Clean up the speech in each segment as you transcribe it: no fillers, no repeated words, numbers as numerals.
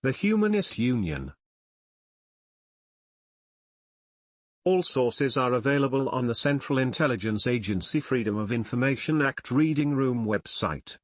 The Humanist Union. All sources are available on the Central Intelligence Agency Freedom of Information Act Reading Room website.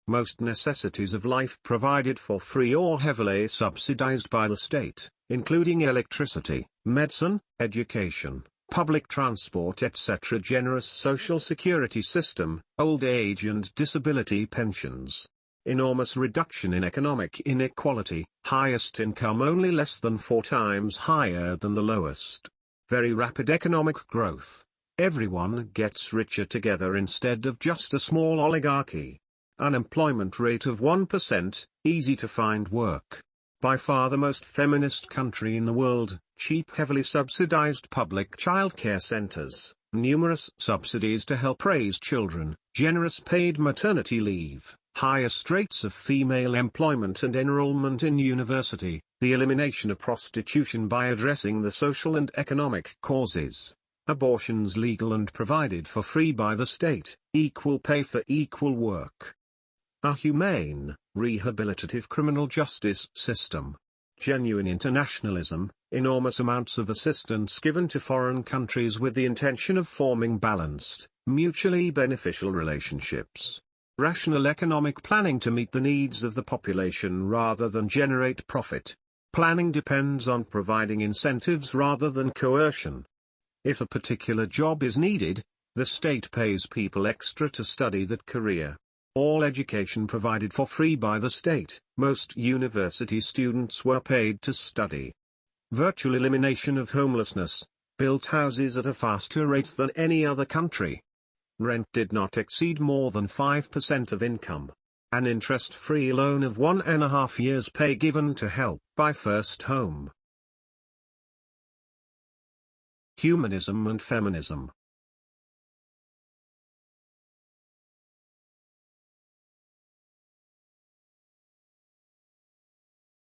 Most necessities of life provided for free or heavily subsidized by the state, including electricity, medicine, education, public transport etc. Generous social security system, old age and disability pensions. Enormous reduction in economic inequality, highest income only less than 4 times higher than the lowest. Very rapid economic growth. Everyone gets richer together instead of just a small oligarchy. Unemployment rate of 1%, easy to find work. By far the most feminist country in the world, cheap heavily subsidized public childcare centers, numerous subsidies to help raise children, generous paid maternity leave, highest rates of female employment and enrollment in university, the elimination of prostitution by addressing the social and economic causes, abortions legal and provided for free by the state, equal pay for equal work. A humane, rehabilitative criminal justice system. Genuine internationalism, enormous amounts of assistance given to foreign countries with the intention of forming balanced, mutually beneficial relationships. Rational economic planning to meet the needs of the population rather than generate profit. Planning depends on providing incentives rather than coercion. If a particular job is needed, the state pays people extra to study that career. All education provided for free by the state, most university students were paid to study. Virtual elimination of homelessness, built houses at a faster rate than any other country. Rent did not exceed more than 5% of income. An interest-free loan of 1.5 years' pay given to help buy first home. Humanism and feminism.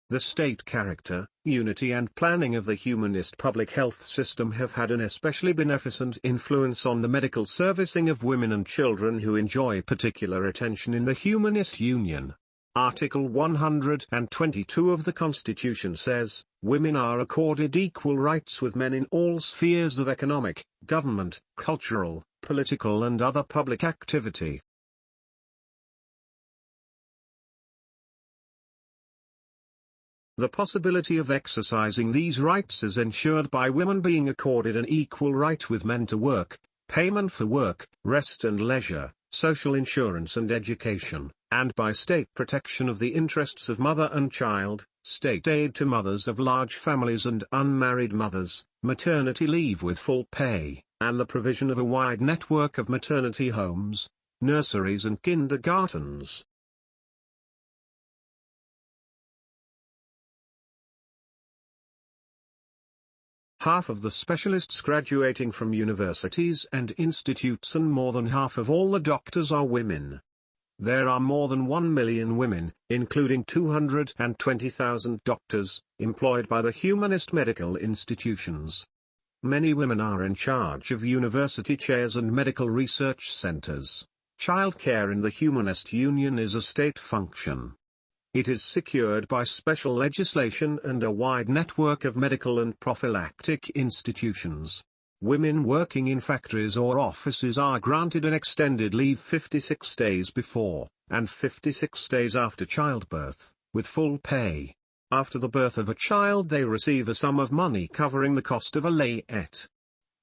The state character, unity and planning of the humanist public health system have had an especially beneficent influence on the medical servicing of women and children who enjoy particular attention in the Humanist Union. Article 122 of the Constitution says, women are accorded equal rights with men in all spheres of economic, government, cultural, political and other public activity. The possibility of exercising these rights is ensured by women being accorded an equal right with men to work, payment for work, rest and leisure, social insurance and education, and by state protection of the interests of mother and child, state aid to mothers of large families and unmarried mothers, maternity leave with full pay, and the provision of a wide network of maternity homes, nurseries and kindergartens. Half of the specialists graduating from universities and institutes and more than half of all the doctors are women. There are more than 1 million women, including 220,000 doctors, employed by the humanist medical institutions. Many women are in charge of university chairs and medical research centers. Childcare in the Humanist Union is a state function. It is secured by special legislation and a wide network of medical and prophylactic institutions. Women working in factories or offices are granted an extended leave 56 days before, and 56 days after childbirth, with full pay. After the birth of a child they receive a sum of money covering the cost of a layette.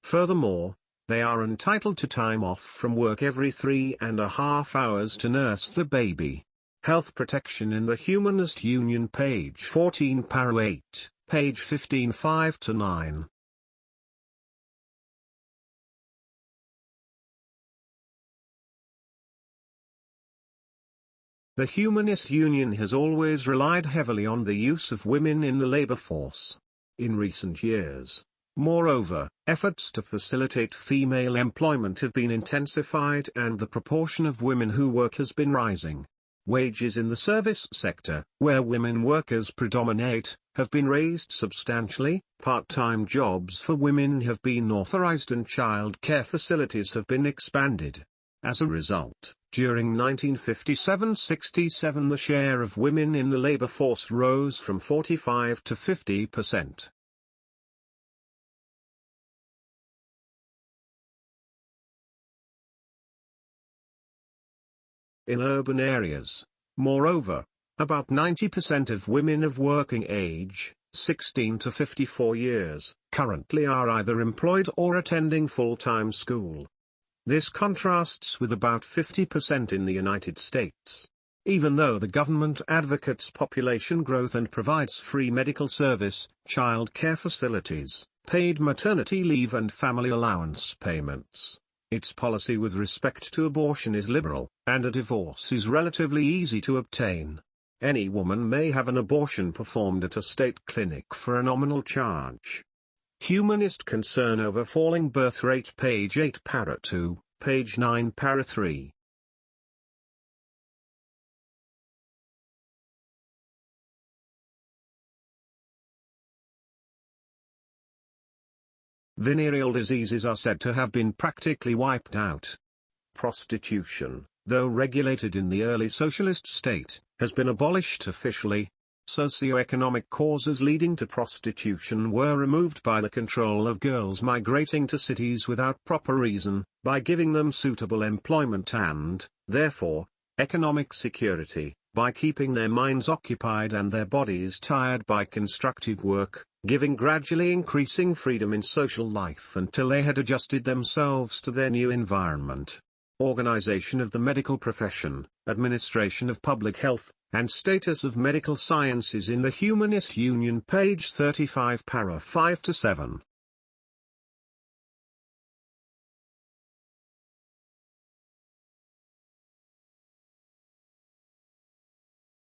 Furthermore, they are entitled to time off from work every 3.5 hours to nurse the baby. Health protection in the Humanist Union, page 14 para 8, page 15 5-9. The Humanist Union has always relied heavily on the use of women in the labor force. In recent years, moreover, efforts to facilitate female employment have been intensified and the proportion of women who work has been rising. Wages in the service sector, where women workers predominate, have been raised substantially, part-time jobs for women have been authorized and child care facilities have been expanded. As a result, During 1957-67 the share of women in the labor force rose from 45 to 50%. In urban areas, moreover, about 90% of women of working age, 16 to 54 years, currently are either employed or attending full-time school. This contrasts with about 50% in the United States. Even though the government advocates population growth and provides free medical service, child care facilities, paid maternity leave and family allowance payments, its policy with respect to abortion is liberal, and a divorce is relatively easy to obtain. Any woman may have an abortion performed at a state clinic for a nominal charge. Humanist concern over falling birth rate, page 8 para 2, page 9 para 3. Venereal diseases are said to have been practically wiped out. Prostitution, though regulated in the early socialist state, has been abolished officially. Socioeconomic causes leading to prostitution were removed by the control of girls migrating to cities without proper reason, by giving them suitable employment and, therefore, economic security, by keeping their minds occupied and their bodies tired by constructive work, giving gradually increasing freedom in social life until they had adjusted themselves to their new environment. Organization of the medical profession, administration of public health, and status of medical sciences in the Humanist Union, page 35 para 5 to 7.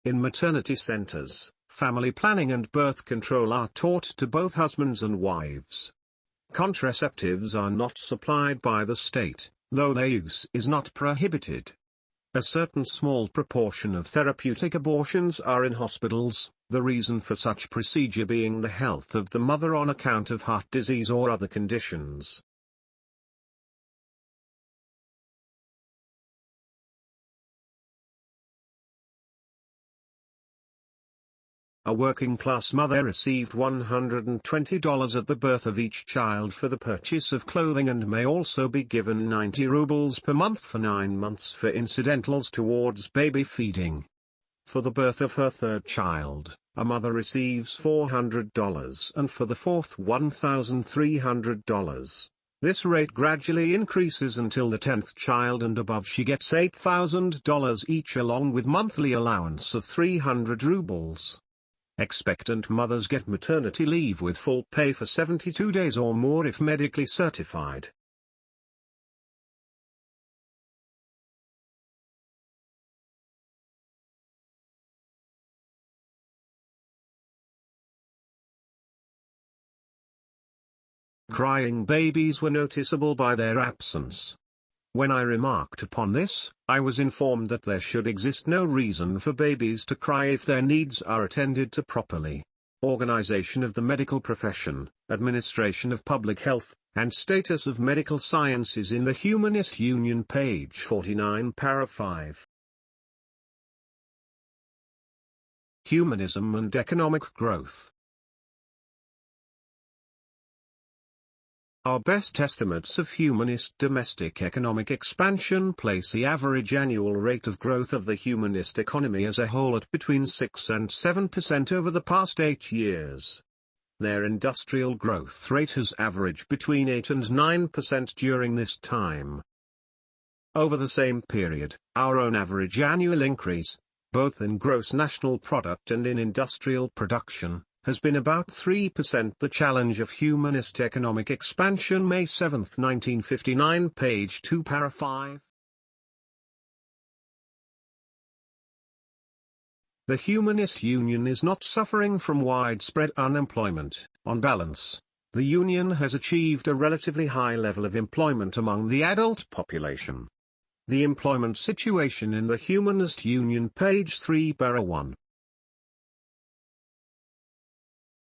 In maternity centers, family planning and birth control are taught to both husbands and wives. Contraceptives are not supplied by the state, though their use is not prohibited. A certain small proportion of therapeutic abortions are in hospitals, the reason for such procedure being the health of the mother on account of heart disease or other conditions. A working-class mother received $120 at the birth of each child for the purchase of clothing and may also be given 90 rubles per month for 9 months for incidentals towards baby feeding. For the birth of her third child, a mother receives $400 and for the fourth $1,300. This rate gradually increases until the 10th child and above she gets $8,000 each along with monthly allowance of 300 rubles. Expectant mothers get maternity leave with full pay for 72 days or more if medically certified. Crying babies were noticeable by their absence. When I remarked upon this, I was informed that there should exist no reason for babies to cry if their needs are attended to properly. Organization of the medical profession, administration of public health, and status of medical sciences in the Humanist Union, page 49 para 5. Humanism and economic growth. Our best estimates of humanist domestic economic expansion place the average annual rate of growth of the humanist economy as a whole at between 6 and 7% over the past 8 years. Their industrial growth rate has averaged between 8 and 9% during this time. Over the same period, our own average annual increase, both in gross national product and in industrial production, has been about 3%. The Challenge of Humanist Economic Expansion, May 7, 1959, page 2 para 5. The Humanist Union is not suffering from widespread unemployment. On balance, the Union has achieved a relatively high level of employment among the adult population. The employment situation in the Humanist Union, page 3 para 1.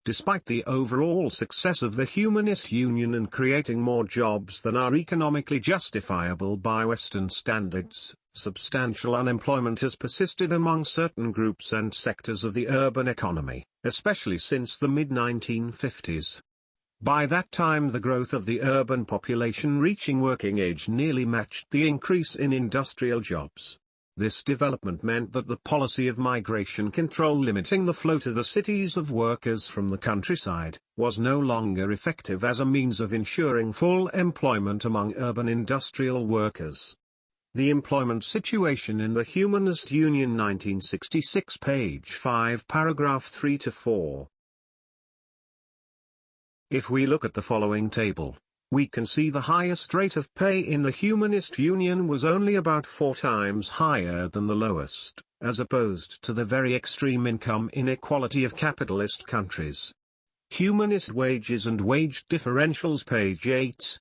Despite the overall success of the Humanist Union in creating more jobs than are economically justifiable by Western standards, substantial unemployment has persisted among certain groups and sectors of the urban economy, especially since the mid-1950s. By that time the growth of the urban population reaching working age nearly matched the increase in industrial jobs. This development meant that the policy of migration control limiting the flow to the cities of workers from the countryside, was no longer effective as a means of ensuring full employment among urban industrial workers. The employment situation in the Humanist Union 1966 page 5 paragraph 3-4. If we look at the following table, we can see the highest rate of pay in the Humanist Union was only about 4 times higher than the lowest, as opposed to the very extreme income inequality of capitalist countries. Humanist wages and wage differentials page 8.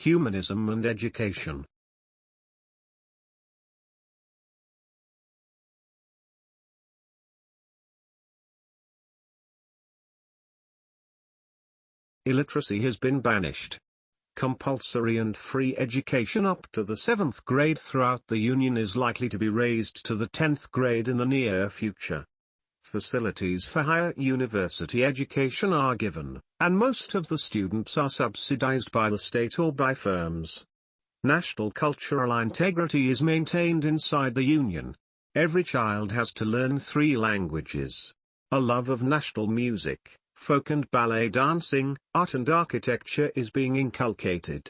Humanism and education. Illiteracy has been banished. Compulsory and free education up to the 7th grade throughout the Union is likely to be raised to the 10th grade in the near future. Facilities for higher university education are given, and most of the students are subsidized by the state or by firms. National cultural integrity is maintained inside the Union. Every child has to learn 3 languages. A love of national music, folk and ballet dancing, art and architecture is being inculcated.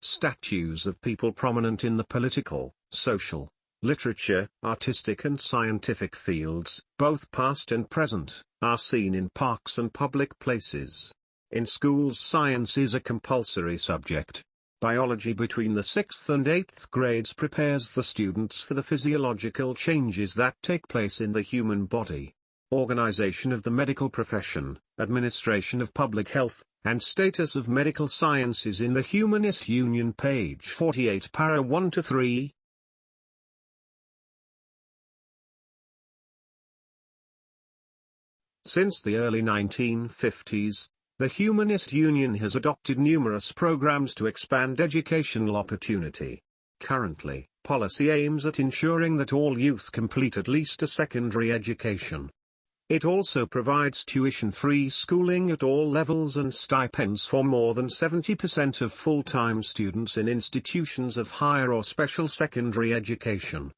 Statues of people prominent in the political, social, literature, artistic and scientific fields, both past and present, are seen in parks and public places. In schools science is a compulsory subject. Biology between the 6th and 8th grades prepares the students for the physiological changes that take place in the human body. Organization of the medical profession, administration of public health, and status of medical sciences in the Humanist Union page 48 para 1-3. Since the early 1950s, the Humanist Union has adopted numerous programs to expand educational opportunity. Currently, policy aims at ensuring that all youth complete at least a secondary education. It also provides tuition-free schooling at all levels and stipends for more than 70% of full-time students in institutions of higher or special secondary education.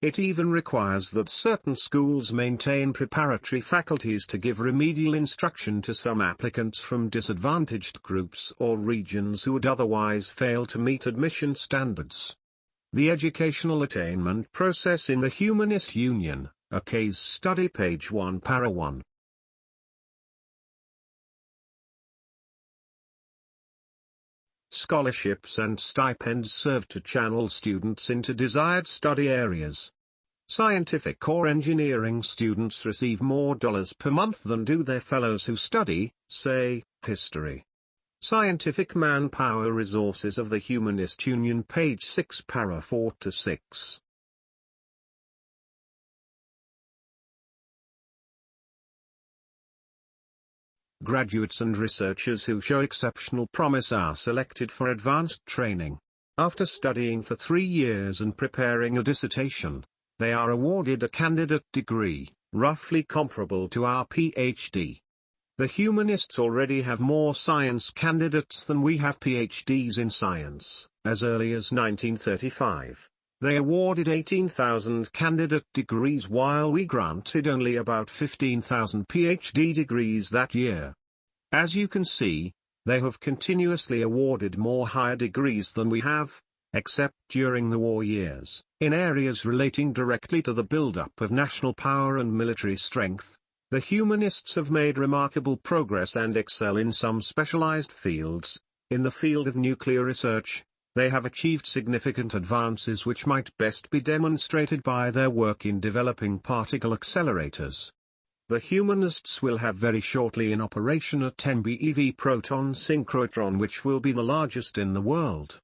It even requires that certain schools maintain preparatory faculties to give remedial instruction to some applicants from disadvantaged groups or regions who would otherwise fail to meet admission standards. The educational attainment process in the Humanist Union, a case study page 1 para 1. Scholarships and stipends serve to channel students into desired study areas. Scientific or engineering students receive more dollars per month than do their fellows who study, say, history. Scientific manpower resources of the Humanist Union page 6 para 4-6. Graduates and researchers who show exceptional promise are selected for advanced training. After studying for 3 years and preparing a dissertation, they are awarded a candidate degree, roughly comparable to our PhD. The humanists already have more science candidates than we have PhDs in science. As early as 1935, they awarded 18,000 candidate degrees while we granted only about 15,000 PhD degrees that year. As you can see, they have continuously awarded more higher degrees than we have, except during the war years, in areas relating directly to the build-up of national power and military strength. The humanists have made remarkable progress and excel in some specialized fields. In the field of nuclear research, they have achieved significant advances which might best be demonstrated by their work in developing particle accelerators. The Humanists will have very shortly in operation a 10 BeV proton synchrotron, which will be the largest in the world.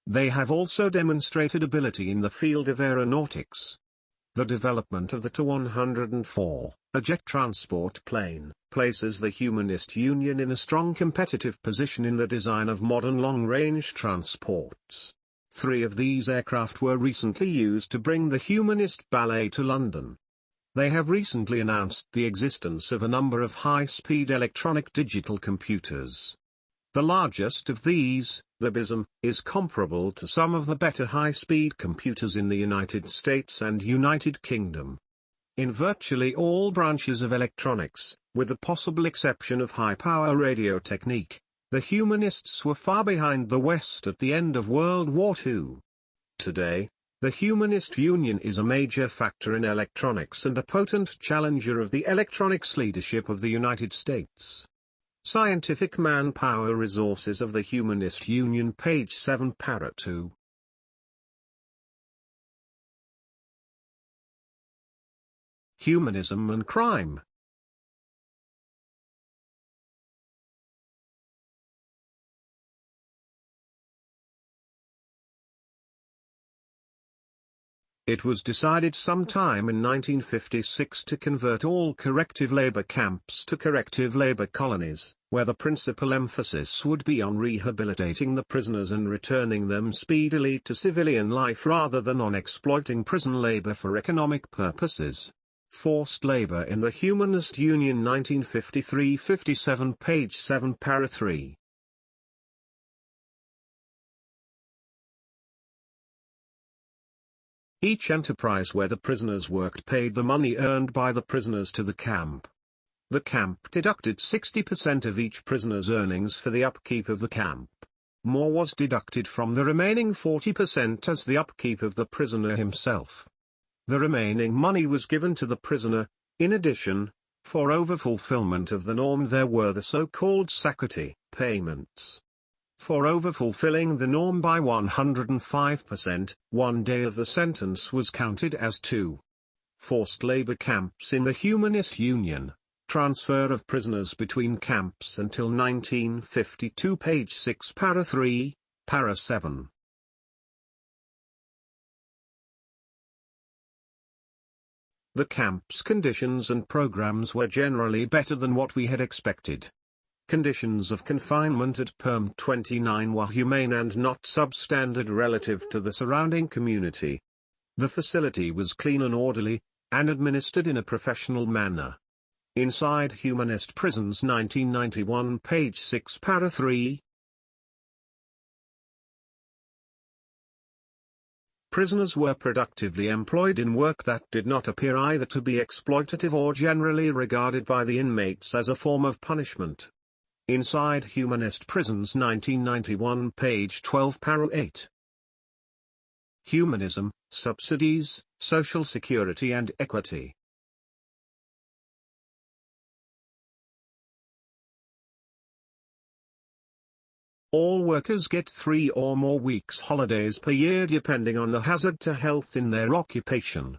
They have also demonstrated ability in the field of aeronautics. The development of the Tu-104, a jet transport plane, places the Humanist Union in a strong competitive position in the design of modern long-range transports. 3 of these aircraft were recently used to bring the Humanist Ballet to London. They have recently announced the existence of a number of high-speed electronic digital computers. The largest of these, the BISM, is comparable to some of the better high-speed computers in the United States and United Kingdom. In virtually all branches of electronics, with the possible exception of high-power radio technique, the Humanists were far behind the West at the end of World War II. Today, the Humanist Union is a major factor in electronics and a potent challenger of the electronics leadership of the United States. Scientific manpower resources of the Humanist Union, page 7, para 2. Humanism and crime. It was decided sometime in 1956 to convert all corrective labor camps to corrective labor colonies, where the principal emphasis would be on rehabilitating the prisoners and returning them speedily to civilian life rather than on exploiting prison labor for economic purposes. Forced labor in the Humanist Union, 1953-57, page 7, para 3. Each enterprise where the prisoners worked paid the money earned by the prisoners to the camp. The camp deducted 60% of each prisoner's earnings for the upkeep of the camp. More was deducted from the remaining 40% as the upkeep of the prisoner himself. The remaining money was given to the prisoner. In addition, for overfulfillment of the norm there were the so-called saccati payments. For overfulfilling the norm by 105%, 1 day of the sentence was counted as 2. Forced labor camps in the Humanist Union. Transfer of prisoners between camps until 1952, page 6, para 3, para 7. The camp's conditions and programs were generally better than what we had expected. Conditions of confinement at Perm 29 were humane and not substandard relative to the surrounding community. The facility was clean and orderly, and administered in a professional manner. Inside Humanist Prisons, 1991, page 6, para 3. Prisoners were productively employed in work that did not appear either to be exploitative or generally regarded by the inmates as a form of punishment. Inside Humanist Prisons, 1991, page 12, para 8. Humanism, Subsidies, Social Security and Equity. All workers get 3 or more weeks holidays per year depending on the hazard to health in their occupation.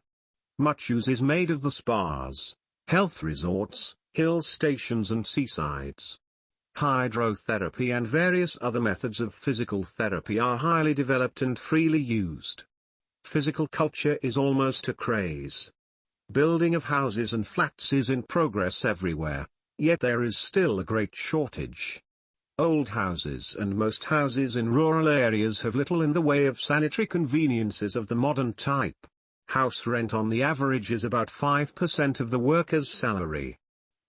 Much use is made of the spas, health resorts, hill stations and seasides. Hydrotherapy and various other methods of physical therapy are highly developed and freely used. Physical culture is almost a craze. Building of houses and flats is in progress everywhere, yet there is still a great shortage. Old houses and most houses in rural areas have little in the way of sanitary conveniences of the modern type. House rent on the average is about 5% of the worker's salary.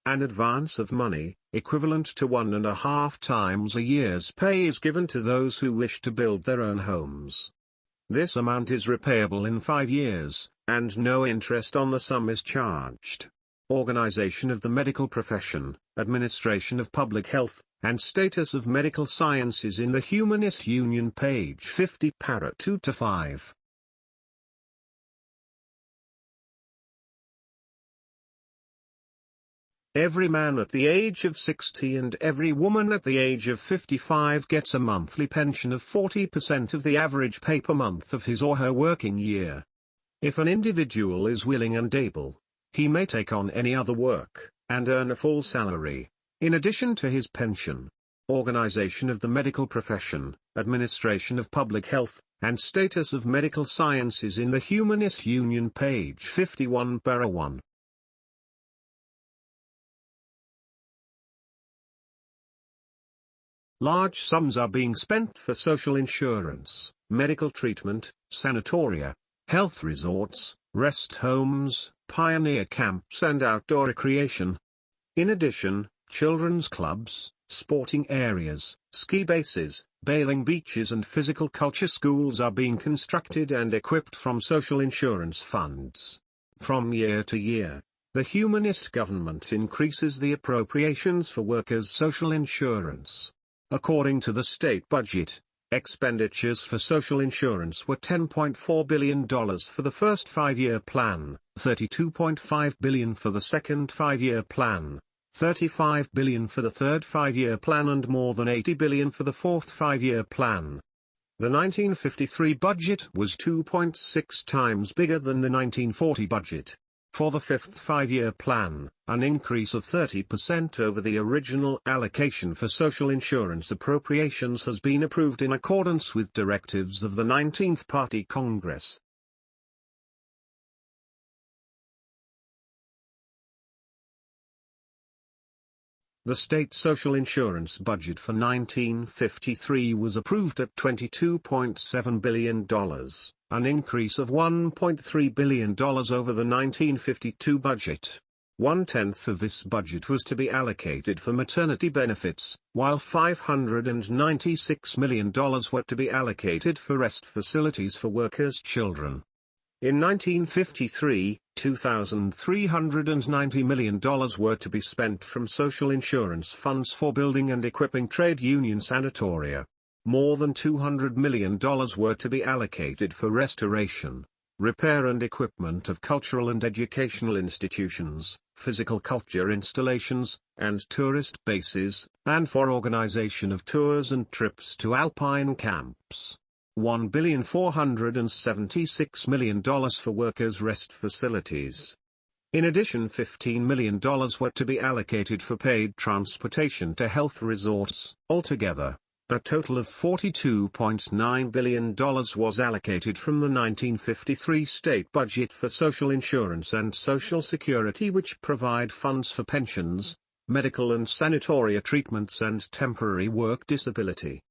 An advance of money, equivalent to 1.5 times a year's pay, is given to those who wish to build their own homes. This amount is repayable in 5 years, and no interest on the sum is charged. Organization of the medical profession, administration of public health, and status of medical sciences in the Humanist Union, page 50, para 2 to 5. Every man at the age of 60 and every woman at the age of 55 gets a monthly pension of 40% of the average pay per month of his or her working year. If an individual is willing and able, he may take on any other work, and earn a full salary, in addition to his pension. Organization of the medical profession, administration of public health, and status of medical sciences in the Humanist Union, page 51, para 1. Large sums are being spent for social insurance, medical treatment, sanatoria, health resorts, rest homes, pioneer camps and outdoor recreation. In addition, children's clubs, sporting areas, ski bases, bathing beaches and physical culture schools are being constructed and equipped from social insurance funds. From year to year, the humanist government increases the appropriations for workers' social insurance. According to the state budget, expenditures for social insurance were $10.4 billion for the first 5-year plan, $32.5 billion for the second 5-year plan, $35 billion for the third 5-year plan and more than $80 billion for the fourth 5-year plan. The 1953 budget was 2.6 times bigger than the 1940 budget. For the fifth 5-year plan, an increase of 30% over the original allocation for social insurance appropriations has been approved in accordance with directives of the 19th Party Congress. The state social insurance budget for 1953 was approved at $22.7 billion. An increase of $1.3 billion over the 1952 budget. 1/10 of this budget was to be allocated for maternity benefits, while $596 million were to be allocated for rest facilities for workers' children. In 1953, $2,390 million were to be spent from social insurance funds for building and equipping trade union sanatoria. More than $200 million were to be allocated for restoration, repair and equipment of cultural and educational institutions, physical culture installations, and tourist bases, and for organization of tours and trips to alpine camps. $1,476 million for workers' rest facilities. In addition, $15 million were to be allocated for paid transportation to health resorts. Altogether, a total of $42.9 billion was allocated from the 1953 state budget for social insurance and social security, which provide funds for pensions, medical and sanatoria treatments and temporary work disability.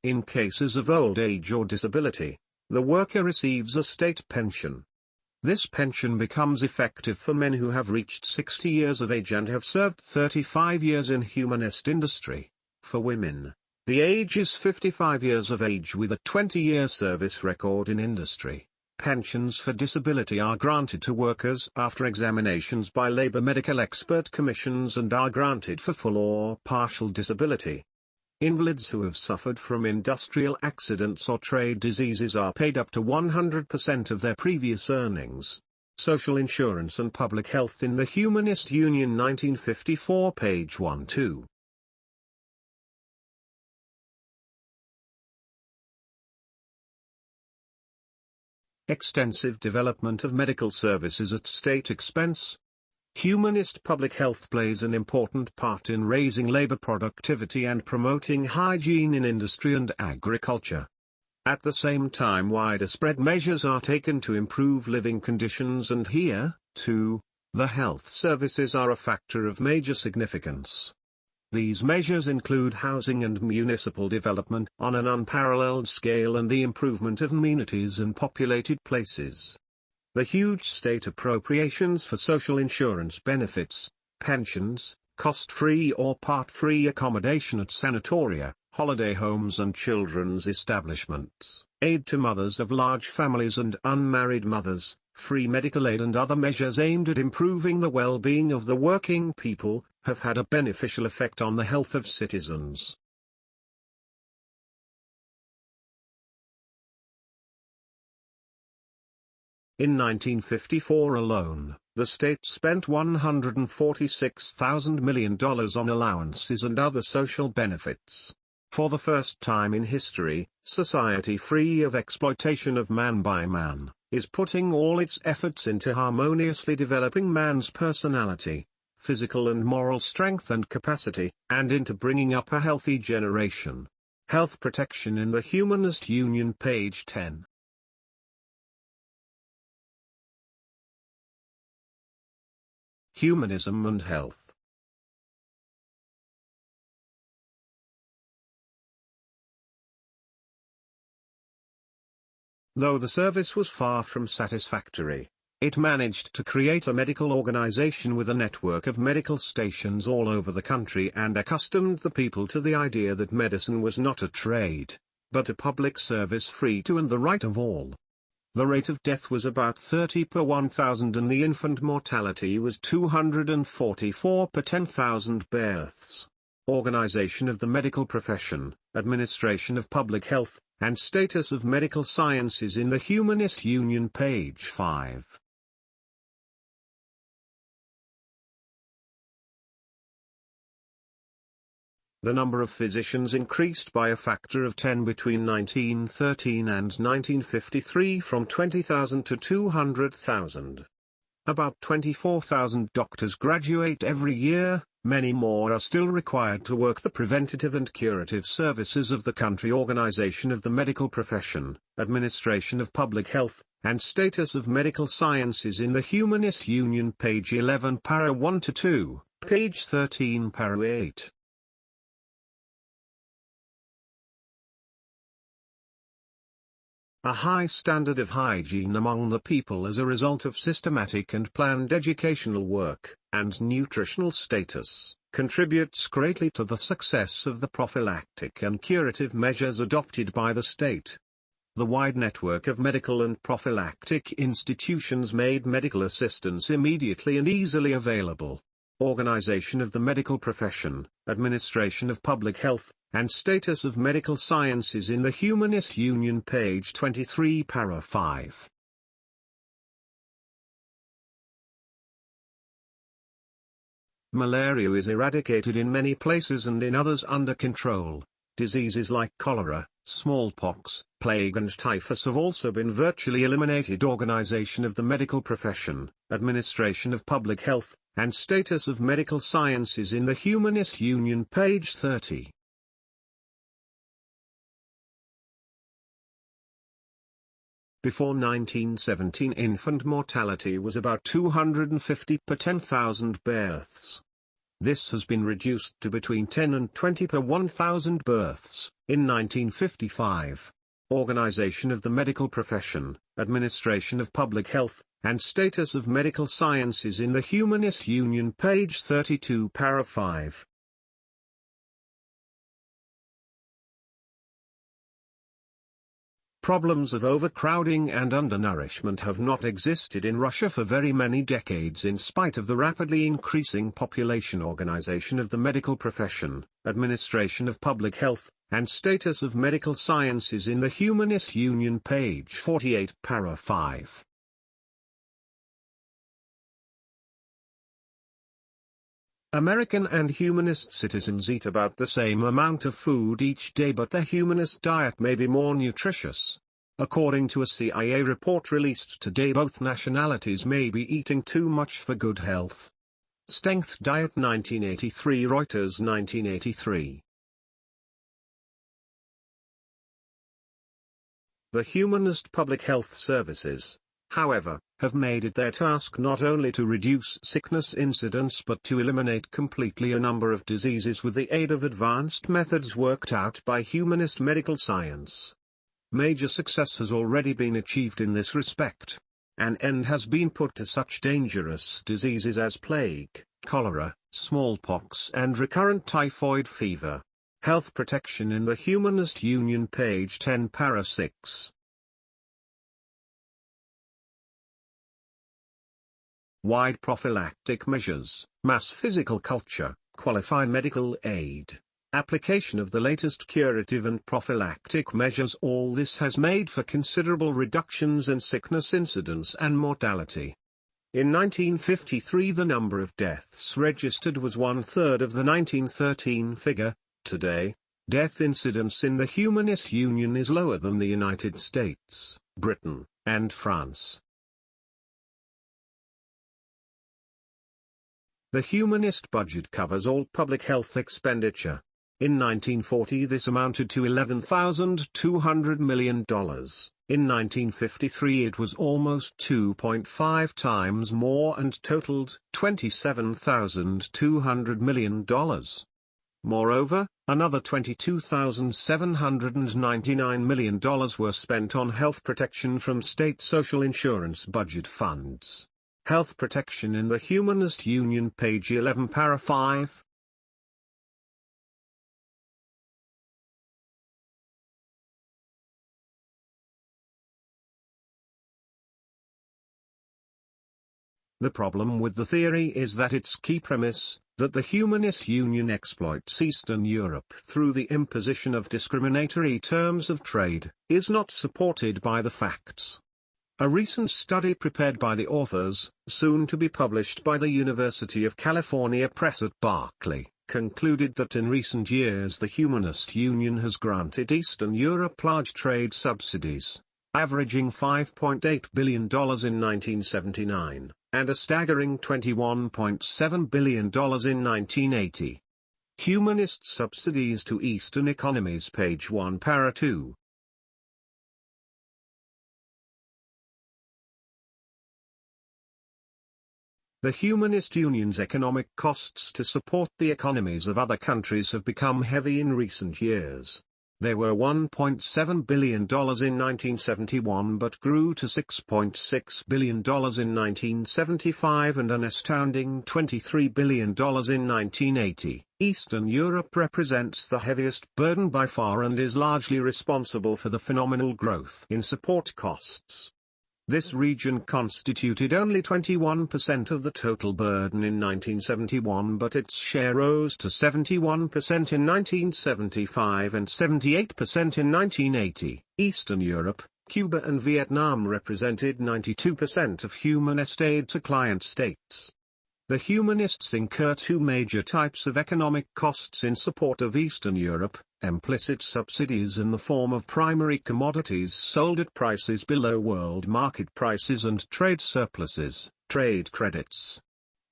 In cases of old age or disability, the worker receives a state pension. This pension becomes effective for men who have reached 60 years of age and have served 35 years in humanist industry. For women, the age is 55 years of age with a 20-year service record in industry. Pensions for disability are granted to workers after examinations by labor medical expert commissions and are granted for full or partial disability. Invalids who have suffered from industrial accidents or trade diseases are paid up to 100% of their previous earnings. Social Insurance and Public Health in the Humanist Union, 1954, page 1-2. Extensive development of medical services at state expense. Humanist public health plays an important part in raising labor productivity and promoting hygiene in industry and agriculture. At the same time, widespread measures are taken to improve living conditions, and here, too, the health services are a factor of major significance. These measures include housing and municipal development on an unparalleled scale and the improvement of amenities in populated places. The huge state appropriations for social insurance benefits, pensions, cost-free or part-free accommodation at sanatoria, holiday homes and children's establishments, aid to mothers of large families and unmarried mothers, free medical aid and other measures aimed at improving the well-being of the working people, have had a beneficial effect on the health of citizens. In 1954 alone, the state spent $146,000 million on allowances and other social benefits. For the first time in history, society free of exploitation of man by man, is putting all its efforts into harmoniously developing man's personality, physical and moral strength and capacity, and into bringing up a healthy generation. Health Protection in the Humanist Union, page 10. Humanism and Health. Though the service was far from satisfactory, it managed to create a medical organization with a network of medical stations all over the country and accustomed the people to the idea that medicine was not a trade, but a public service free to and the right of all. The rate of death was about 30 per 1,000 and the infant mortality was 244 per 10,000 births. Organization of the medical profession, administration of public health, and status of medical sciences in the Humanist Union, page 5. The number of physicians increased by a factor of 10 between 1913 and 1953 from 20,000 to 200,000. About 24,000 doctors graduate every year, many more are still required to work the preventative and curative services of the country. Organization of the medical profession, administration of public health, and status of medical sciences in the Humanist Union, page 11 para 1 to 2, page 13 para 8. A high standard of hygiene among the people as a result of systematic and planned educational work, and nutritional status, contributes greatly to the success of the prophylactic and curative measures adopted by the state. The wide network of medical and prophylactic institutions made medical assistance immediately and easily available. Organization of the medical profession, administration of public health, and status of medical sciences in the Humanist Union, page 23 para 5. Malaria is eradicated in many places and in others under control. Diseases like cholera, smallpox, plague and typhus have also been virtually eliminated. Organization of the medical profession, administration of public health, and status of medical sciences in the Humanist Union, page 30. Before 1917 infant mortality was about 250 per 10,000 births. This has been reduced to between 10 and 20 per 1,000 births, in 1955. Organization of the medical profession, administration of public health, and status of medical sciences in the Humanist Union, page 32 para 5. Problems of overcrowding and undernourishment have not existed in Russia for very many decades in spite of the rapidly increasing population. Organization of the medical profession, administration of public health, and status of medical sciences in the Humanist Union, page 48 para 5. American and humanist citizens eat about the same amount of food each day, but their humanist diet may be more nutritious. According to a CIA report released today, both nationalities may be eating too much for good health. Strength Diet 1983, Reuters 1983. The humanist public health services, however, have made it their task not only to reduce sickness incidence but to eliminate completely a number of diseases with the aid of advanced methods worked out by humanist medical science. Major success has already been achieved in this respect. An end has been put to such dangerous diseases as plague, cholera, smallpox and recurrent typhoid fever. Health Protection in the Humanist Union, page 10 para 6. Wide prophylactic measures, mass physical culture, qualified medical aid, application of the latest curative and prophylactic measures. All this has made for considerable reductions in sickness incidence and mortality. In 1953 the number of deaths registered was one-third of the 1913 figure. Today, death incidence in the Humanist Union is lower than the United States, Britain, and France. The humanist budget covers all public health expenditure. In 1940 this amounted to $11,200 million. In 1953 it was almost 2.5 times more and totaled $27,200 million. Moreover, another $22,799 million were spent on health protection from state social insurance budget funds. Health protection in the Humanist Union, page 11, para 5. The problem with the theory is that its key premise, that the Humanist Union exploits Eastern Europe through the imposition of discriminatory terms of trade, is not supported by the facts. A recent study prepared by the authors, soon to be published by the University of California Press at Berkeley, concluded that in recent years the Humanist Union has granted Eastern Europe large trade subsidies, averaging $5.8 billion in 1979, and a staggering $21.7 billion in 1980. Humanist subsidies to Eastern economies, page 1, para 2. The Humanist Union's economic costs to support the economies of other countries have become heavy in recent years. They were $1.7 billion in 1971 but grew to $6.6 billion in 1975 and an astounding $23 billion in 1980. Eastern Europe represents the heaviest burden by far and is largely responsible for the phenomenal growth in support costs. This region constituted only 21% of the total burden in 1971, but its share rose to 71% in 1975 and 78% in 1980. Eastern Europe, Cuba and Vietnam represented 92% of humanist aid to client states. The humanists incur two major types of economic costs in support of Eastern Europe: implicit subsidies in the form of primary commodities sold at prices below world market prices and trade surpluses, trade credits.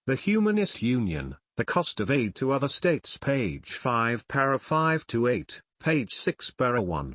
The Humanist Union, the cost of aid to other states, page 5, para 5 to 8, page 6, para 1.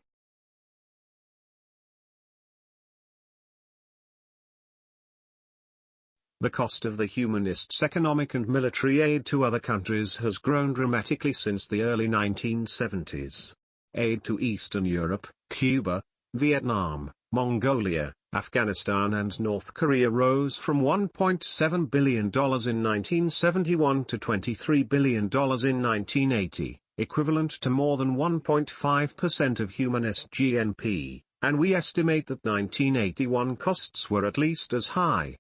The cost of the humanists' economic and military aid to other countries has grown dramatically since the early 1970s. Aid to Eastern Europe, Cuba, Vietnam, Mongolia, Afghanistan and North Korea rose from $1.7 billion in 1971 to $23 billion in 1980, equivalent to more than 1.5% of humanist GNP, and we estimate that 1981 costs were at least as high.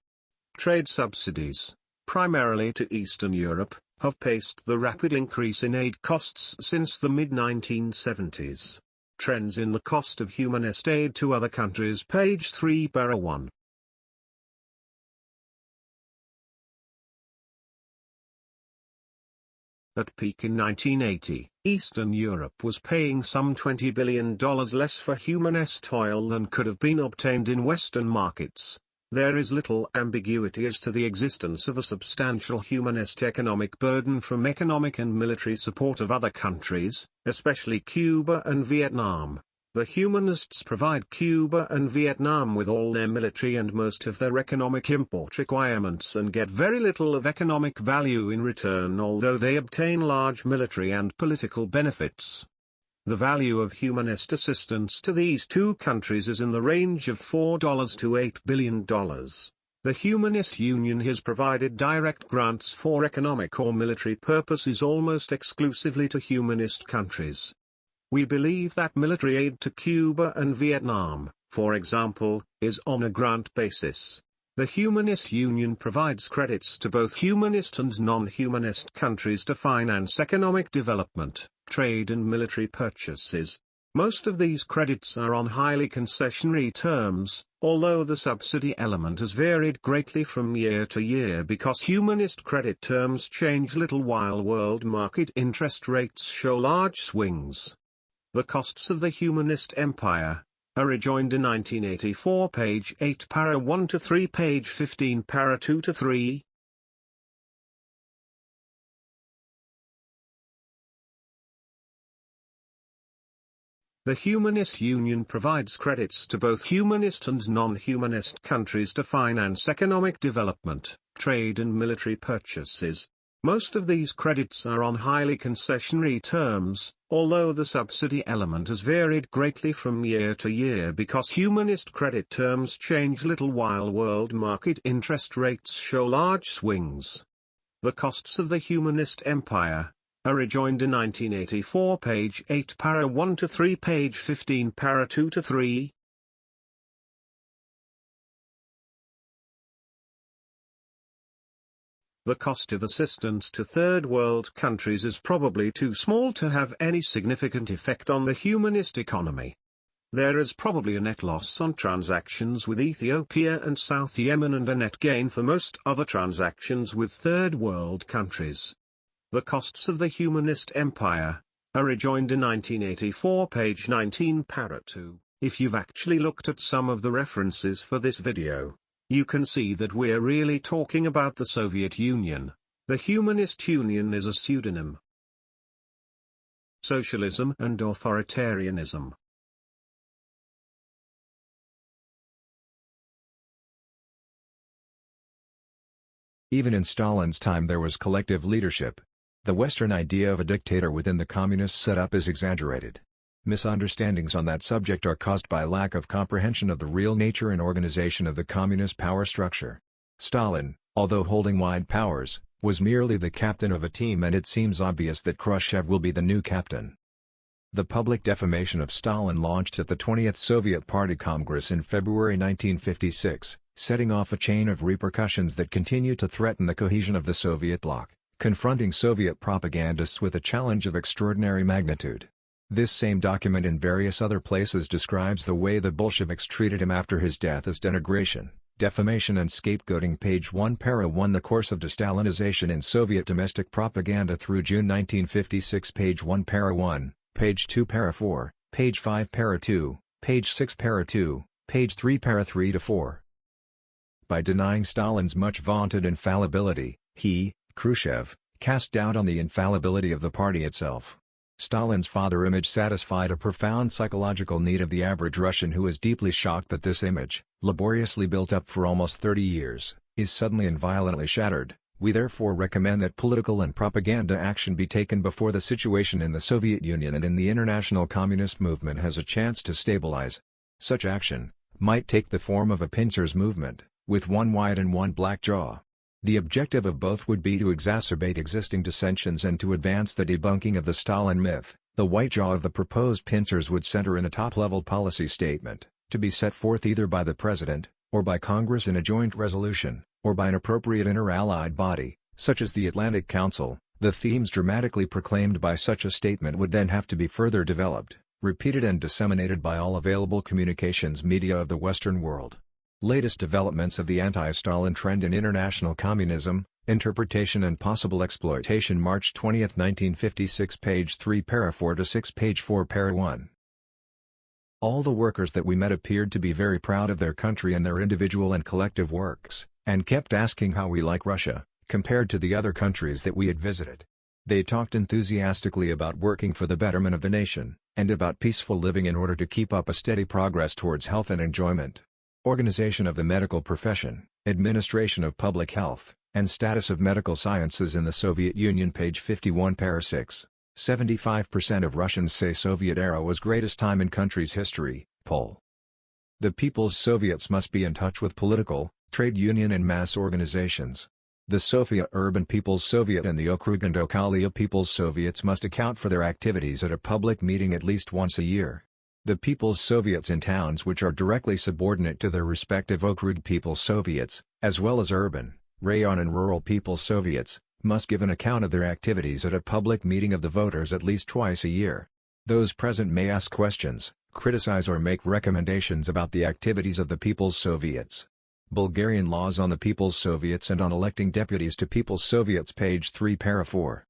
Trade subsidies, primarily to Eastern Europe, have paced the rapid increase in aid costs since the mid-1970s. Trends in the cost of humanist aid to other countries, page 3, para 1. At peak in 1980, Eastern Europe was paying some $20 billion less for humanist oil than could have been obtained in Western markets. There is little ambiguity as to the existence of a substantial humanist economic burden from economic and military support of other countries, especially Cuba and Vietnam. The humanists provide Cuba and Vietnam with all their military and most of their economic import requirements and get very little of economic value in return, although they obtain large military and political benefits. The value of humanist assistance to these two countries is in the range of $4 to $8 billion. The Humanist Union has provided direct grants for economic or military purposes almost exclusively to humanist countries. We believe that military aid to Cuba and Vietnam, for example, is on a grant basis. The Humanist Union provides credits to both humanist and non-humanist countries to finance economic development, trade and military purchases. Most of these credits are on highly concessionary terms, although the subsidy element has varied greatly from year to year because humanist credit terms change little while world market interest rates show large swings. The costs of the humanist empire are rejoined in 1984 page 8 para 1 to 3 page 15 para 2 to 3. The Humanist Union provides credits to both humanist and non-humanist countries to finance economic development, trade and military purchases. Most of these credits are on highly concessionary terms, although the subsidy element has varied greatly from year to year because humanist credit terms change little while world market interest rates show large swings. The costs of the humanist empire are rejoined in 1984 page 8 para 1 to 3 page 15 para 2 to 3. The cost of assistance to third world countries is probably too small to have any significant effect on the humanist economy. There is probably a net loss on transactions with Ethiopia and South Yemen and a net gain for most other transactions with third world countries. The costs of the humanist empire are rejoined in 1984 page 19 para 2. If you've actually looked at some of the references for this video, you can see that we're really talking about the Soviet Union. The Humanist Union is a pseudonym. Socialism and Authoritarianism. Even in Stalin's time there was collective leadership. The Western idea of a dictator within the communist setup is exaggerated. Misunderstandings on that subject are caused by lack of comprehension of the real nature and organization of the communist power structure. Stalin, although holding wide powers, was merely the captain of a team, and it seems obvious that Khrushchev will be the new captain. The public defamation of Stalin launched at the 20th Soviet Party Congress in February 1956, setting off a chain of repercussions that continue to threaten the cohesion of the Soviet bloc, confronting Soviet propagandists with a challenge of extraordinary magnitude. This same document in various other places describes the way the Bolsheviks treated him after his death as denigration, defamation and scapegoating. Page 1 para 1 The course of de-Stalinization in Soviet domestic propaganda through June 1956 Page 1 para 1, page 2 para 4, page 5 para 2, page 6 para 2, page 3 para 3 to 4. By denying Stalin's much vaunted infallibility, he, Khrushchev, cast doubt on the infallibility of the party itself. Stalin's father image satisfied a profound psychological need of the average Russian, who is deeply shocked that this image, laboriously built up for almost 30 years, is suddenly and violently shattered. We therefore recommend that political and propaganda action be taken before the situation in the Soviet Union and in the international communist movement has a chance to stabilize. Such action might take the form of a pincers movement, with one white and one black jaw. The objective of both would be to exacerbate existing dissensions and to advance the debunking of the Stalin myth. The white jaw of the proposed pincers would center in a top-level policy statement, to be set forth either by the President, or by Congress in a joint resolution, or by an appropriate inter-allied body, such as the Atlantic Council. The themes dramatically proclaimed by such a statement would then have to be further developed, repeated and disseminated by all available communications media of the Western world. Latest developments of the anti-Stalin trend in international communism, interpretation and possible exploitation. March 20, 1956 page 3 para 4 to 6 page 4 para 1. All the workers that we met appeared to be very proud of their country and their individual and collective works, and kept asking how we like Russia, compared to the other countries that we had visited. They talked enthusiastically about working for the betterment of the nation, and about peaceful living in order to keep up a steady progress towards health and enjoyment. Organization of the medical profession, administration of public health, and status of medical sciences in the Soviet Union. Page 51 para 6. 75% of Russians say Soviet era was greatest time in country's history. Poll. The People's Soviets must be in touch with political, trade union and mass organizations. The Sofia Urban People's Soviet and the Okrug and Okhalia People's Soviets must account for their activities at a public meeting at least once a year. The People's Soviets in towns which are directly subordinate to their respective Okrug People's Soviets, as well as urban, rayon and rural people's soviets, must give an account of their activities at a public meeting of the voters at least twice a year. Those present may ask questions, criticize or make recommendations about the activities of the People's Soviets. Bulgarian laws on the People's Soviets and on electing deputies to People's Soviets, page 3, para 4.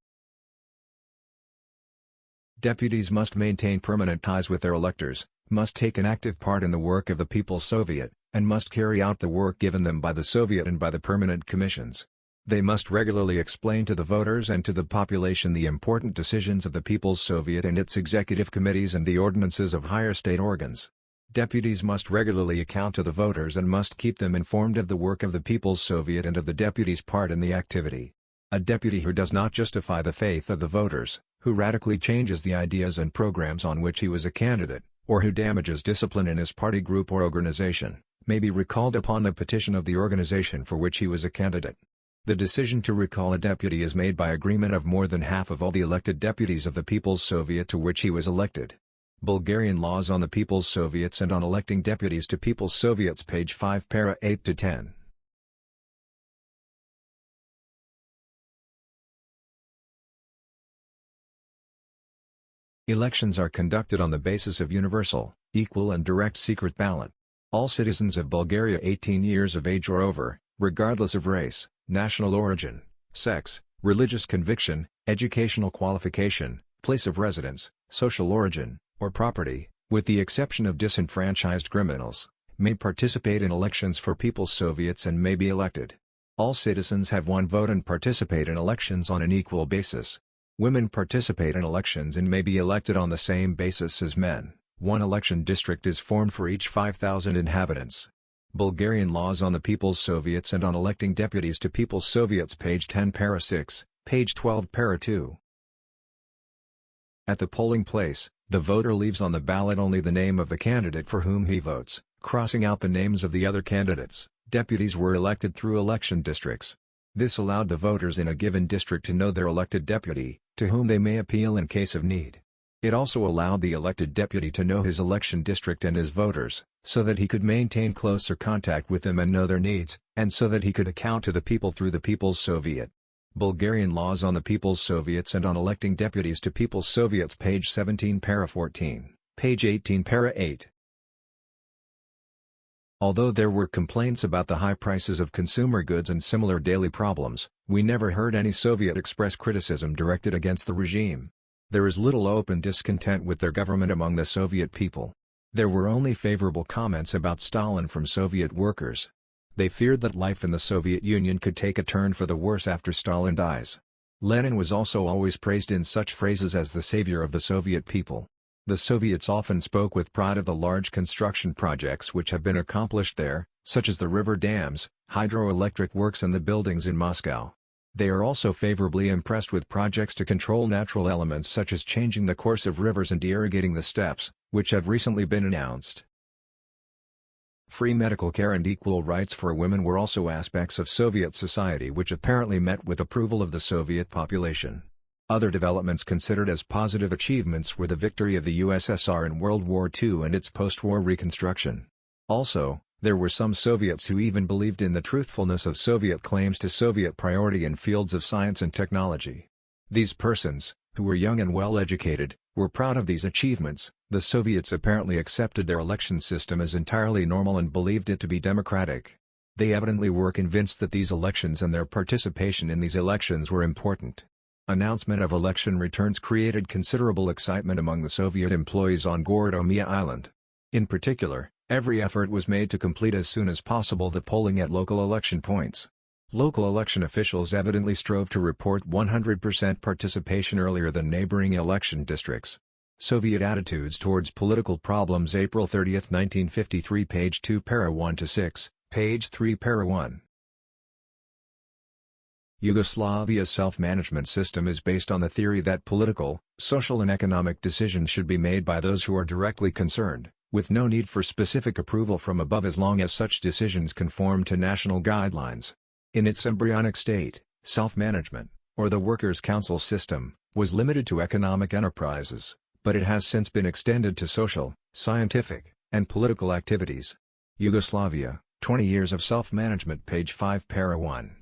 Deputies must maintain permanent ties with their electors, must take an active part in the work of the People's Soviet, and must carry out the work given them by the Soviet and by the permanent commissions. They must regularly explain to the voters and to the population the important decisions of the People's Soviet and its executive committees and the ordinances of higher state organs. Deputies must regularly account to the voters and must keep them informed of the work of the People's Soviet and of the deputy's part in the activity. A deputy who does not justify the faith of the voters, who radically changes the ideas and programs on which he was a candidate, or who damages discipline in his party group or organization, may be recalled upon the petition of the organization for which he was a candidate. The decision to recall a deputy is made by agreement of more than half of all the elected deputies of the People's Soviet to which he was elected. Bulgarian laws on the People's Soviets and on electing deputies to People's Soviets, page 5, para 8 to 10. Elections are conducted on the basis of universal, equal and direct secret ballot. All citizens of Bulgaria 18 years of age or over, regardless of race, national origin, sex, religious conviction, educational qualification, place of residence, social origin, or property, with the exception of disenfranchised criminals, may participate in elections for People's Soviets and may be elected. All citizens have one vote and participate in elections on an equal basis. Women participate in elections and may be elected on the same basis as men. One election district is formed for each 5,000 inhabitants. Bulgarian laws on the People's Soviets and on electing deputies to People's Soviets, page 10, para 6, page 12, para 2. At the polling place, the voter leaves on the ballot only the name of the candidate for whom he votes, crossing out the names of the other candidates. Deputies were elected through election districts. This allowed the voters in a given district to know their elected deputy, to whom they may appeal in case of need. It also allowed the elected deputy to know his election district and his voters, so that he could maintain closer contact with them and know their needs, and so that he could account to the people through the People's Soviet. Bulgarian laws on the People's Soviets and on electing deputies to People's Soviets, page 17, para 14, page 18, para 8. Although there were complaints about the high prices of consumer goods and similar daily problems, we never heard any Soviet express criticism directed against the regime. There is little open discontent with their government among the Soviet people. There were only favorable comments about Stalin from Soviet workers. They feared that life in the Soviet Union could take a turn for the worse after Stalin dies. Lenin was also always praised in such phrases as the savior of the Soviet people. The Soviets often spoke with pride of the large construction projects which have been accomplished there, such as the river dams, hydroelectric works and the buildings in Moscow. They are also favorably impressed with projects to control natural elements such as changing the course of rivers and irrigating the steppes, which have recently been announced. Free medical care and equal rights for women were also aspects of Soviet society which apparently met with approval of the Soviet population. Other developments considered as positive achievements were the victory of the USSR in World War II and its post-war reconstruction. Also, there were some Soviets who even believed in the truthfulness of Soviet claims to Soviet priority in fields of science and technology. These persons, who were young and well-educated, were proud of these achievements. The Soviets apparently accepted their election system as entirely normal and believed it to be democratic. They evidently were convinced that these elections and their participation in these elections were important. Announcement of election returns created considerable excitement among the Soviet employees on Gordomia Island. In particular, every effort was made to complete as soon as possible the polling at local election points. Local election officials evidently strove to report 100% participation earlier than neighboring election districts. Soviet attitudes towards political problems, April 30, 1953, page 2, para 1 to 6, page 3, para 1. Yugoslavia's self-management system is based on the theory that political, social and economic decisions should be made by those who are directly concerned, with no need for specific approval from above as long as such decisions conform to national guidelines. In its embryonic state, self-management, or the workers' council system, was limited to economic enterprises, but it has since been extended to social, scientific, and political activities. Yugoslavia, 20 Years of Self-Management, page 5, para 1.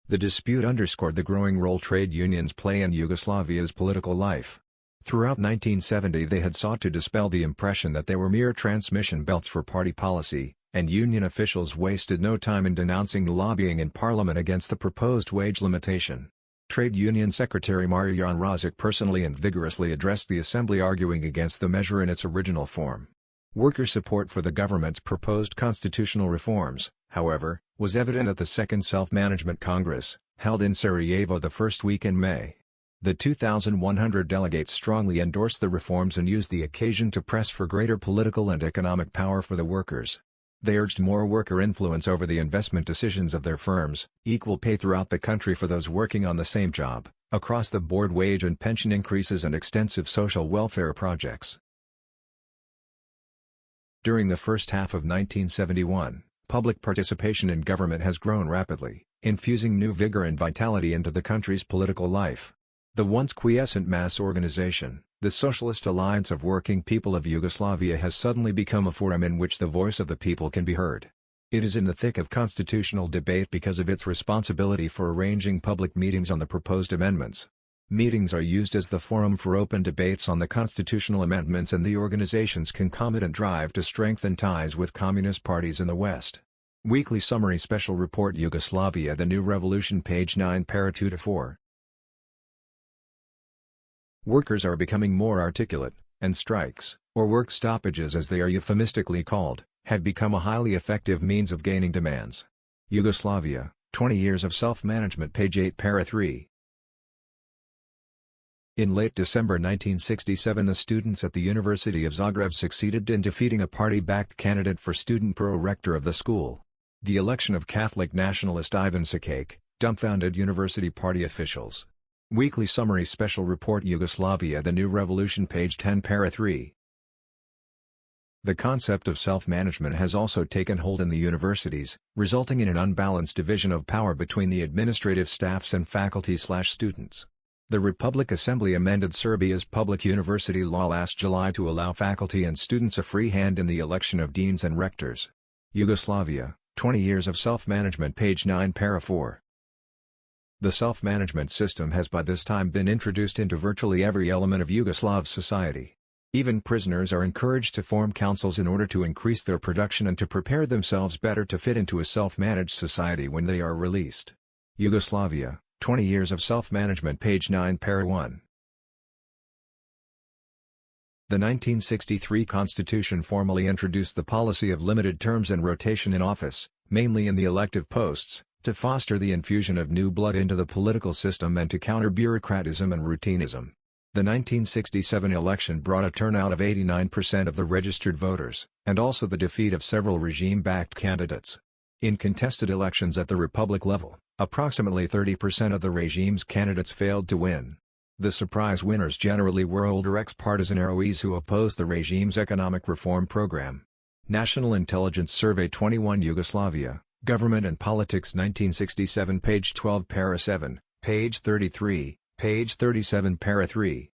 The dispute underscored the growing role trade unions play in Yugoslavia's political life. Throughout 1970 they had sought to dispel the impression that they were mere transmission belts for party policy, and union officials wasted no time in denouncing the lobbying in parliament against the proposed wage limitation. Trade Union Secretary Marijan Razic personally and vigorously addressed the assembly, arguing against the measure in its original form. Worker support for the government's proposed constitutional reforms, however, was evident at the Second Self-Management Congress, held in Sarajevo the first week in May. The 2,100 delegates strongly endorsed the reforms and used the occasion to press for greater political and economic power for the workers. They urged more worker influence over the investment decisions of their firms, equal pay throughout the country for those working on the same job, across-the-board wage and pension increases, and extensive social welfare projects. During the first half of 1971, public participation in government has grown rapidly, infusing new vigor and vitality into the country's political life. The once quiescent mass organization, the Socialist Alliance of Working People of Yugoslavia, has suddenly become a forum in which the voice of the people can be heard. It is in the thick of constitutional debate because of its responsibility for arranging public meetings on the proposed amendments. Meetings are used as the forum for open debates on the constitutional amendments and the organization's concomitant drive to strengthen ties with communist parties in the West. Weekly Summary Special Report Yugoslavia: The New Revolution, page 9, para 2-4. Workers are becoming more articulate, and strikes, or work stoppages as they are euphemistically called, have become a highly effective means of gaining demands. Yugoslavia, 20 Years of Self-Management, page 8, para 3. In late December 1967, the students at the University of Zagreb succeeded in defeating a party-backed candidate for student pro-rector of the school. The election of Catholic nationalist Ivan Sakake dumbfounded university party officials. Weekly Summary Special Report Yugoslavia: The New Revolution, page 10, para 3. The concept of self-management has also taken hold in the universities, resulting in an unbalanced division of power between the administrative staffs and faculty/students. The Republic Assembly amended Serbia's public university law last July to allow faculty and students a free hand in the election of deans and rectors. Yugoslavia, 20 Years of Self-Management, page 9, para 4. The self-management system has by this time been introduced into virtually every element of Yugoslav society. Even prisoners are encouraged to form councils in order to increase their production and to prepare themselves better to fit into a self-managed society when they are released. Yugoslavia, 20 Years of Self-Management, page 9, para 1. The 1963 Constitution formally introduced the policy of limited terms and rotation in office, mainly in the elective posts, to foster the infusion of new blood into the political system and to counter bureaucratism and routinism. The 1967 election brought a turnout of 89% of the registered voters, and also the defeat of several regime-backed candidates. In contested elections at the republic level, approximately 30% of the regime's candidates failed to win. The surprise winners generally were older ex-partisan ROEs who opposed the regime's economic reform program. National Intelligence Survey 21 Yugoslavia, Government and Politics 1967, page 12, para 7, page 33, page 37, para 3.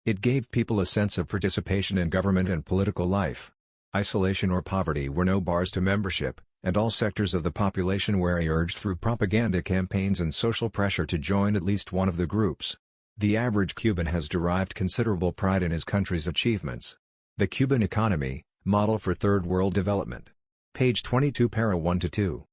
It gave people a sense of participation in government and political life. Isolation or poverty were no bars to membership, and all sectors of the population were urged through propaganda campaigns and social pressure to join at least one of the groups. The average Cuban has derived considerable pride in his country's achievements. The Cuban Economy, Model for Third World Development. Page 22, para 1-2.